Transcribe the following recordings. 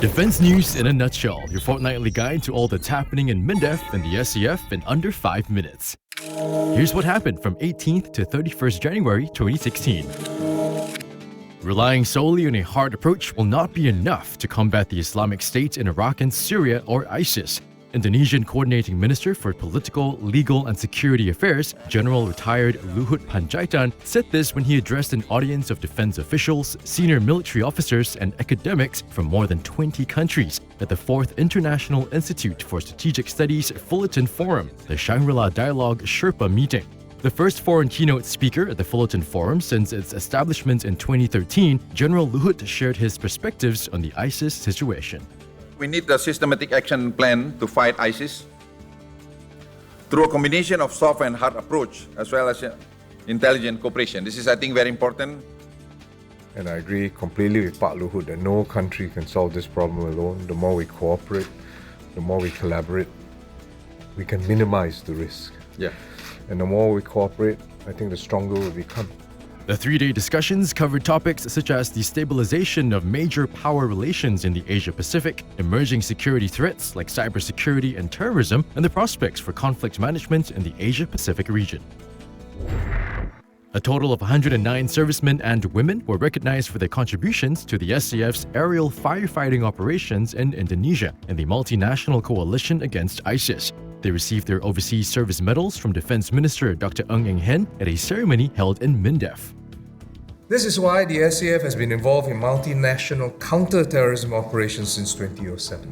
Defense news in a nutshell, your fortnightly guide to all that's happening in MINDEF and the SCF in under 5 minutes. Here's what happened from 18th to 31st January 2016. Relying solely on a hard approach will not be enough to combat the Islamic State in Iraq and Syria, or ISIS. Indonesian Coordinating Minister for Political, Legal and Security Affairs, General Retired LaHood Panjaitan, said this when he addressed an audience of defense officials, senior military officers and academics from more than 20 countries at the 4th International Institute for Strategic Studies Fullerton Forum, the Shangri-la Dialogue Sherpa Meeting. The first foreign keynote speaker at the Fullerton Forum since its establishment in 2013, General LaHood shared his perspectives on the ISIS situation. We need a systematic action plan to fight ISIS through a combination of soft and hard approach as well as intelligent cooperation. This is, I think, very important. And I agree completely with Pak LaHood that no country can solve this problem alone. The more we cooperate, the more we collaborate, we can minimize the risk. Yeah. And the more we cooperate, I think the stronger we'll become. The 3-day discussions covered topics such as the stabilization of major power relations in the Asia-Pacific, emerging security threats like cybersecurity and terrorism, and the prospects for conflict management in the Asia-Pacific region. A total of 109 servicemen and women were recognized for their contributions to the SCF's aerial firefighting operations in Indonesia and the multinational coalition against ISIS. They received their overseas service medals from Defense Minister Dr. Ng Eng Hen at a ceremony held in MINDEF. This is why the SCF has been involved in multinational counter-terrorism operations since 2007.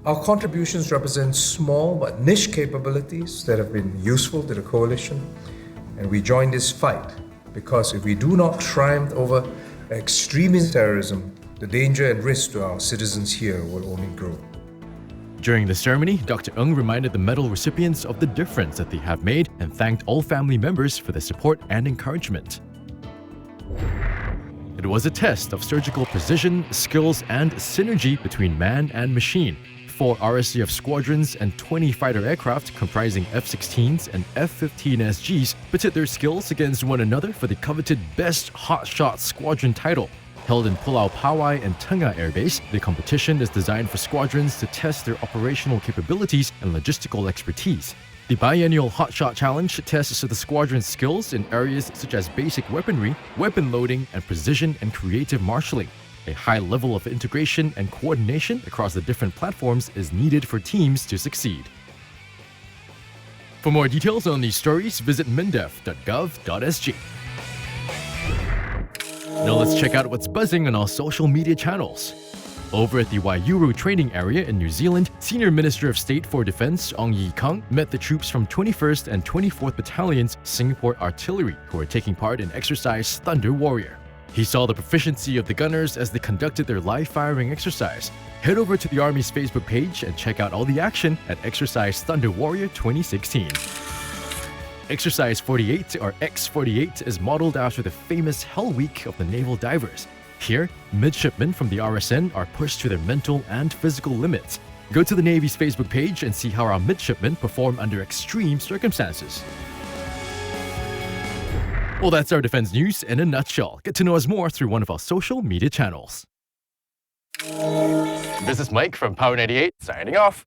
Our contributions represent small but niche capabilities that have been useful to the coalition, and we join this fight because if we do not triumph over extremist terrorism, the danger and risk to our citizens here will only grow. During the ceremony, Dr. Ng reminded the medal recipients of the difference that they have made and thanked all family members for their support and encouragement. It was a test of surgical precision, skills, and synergy between man and machine. 4 RSAF squadrons and 20 fighter aircraft comprising F-16s and F-15SGs pitted their skills against one another for the coveted Best Hotshot Squadron title. Held in Pulau Pawai and Tengah Air Base, the competition is designed for squadrons to test their operational capabilities and logistical expertise. The biennial Hotshot Challenge tests the squadron's skills in areas such as basic weaponry, weapon loading, and precision and creative marshalling. A high level of integration and coordination across the different platforms is needed for teams to succeed. For more details on these stories, visit mindef.gov.sg. Now let's check out what's buzzing on our social media channels. Over at the Waiyuru training area in New Zealand, Senior Minister of State for Defence Ong Ye Kung met the troops from 21st and 24th Battalions Singapore Artillery who were taking part in exercise Thunder Warrior. He saw the proficiency of the gunners as they conducted their live firing exercise. Head over to the Army's Facebook page and check out all the action at Exercise Thunder Warrior 2016. Exercise 48, or X-48, is modeled after the famous Hell Week of the naval divers. Here, midshipmen from the RSN are pushed to their mental and physical limits. Go to the Navy's Facebook page and see how our midshipmen perform under extreme circumstances. Well, that's our defense news in a nutshell. Get to know us more through one of our social media channels. This is Mike from Power 98, signing off.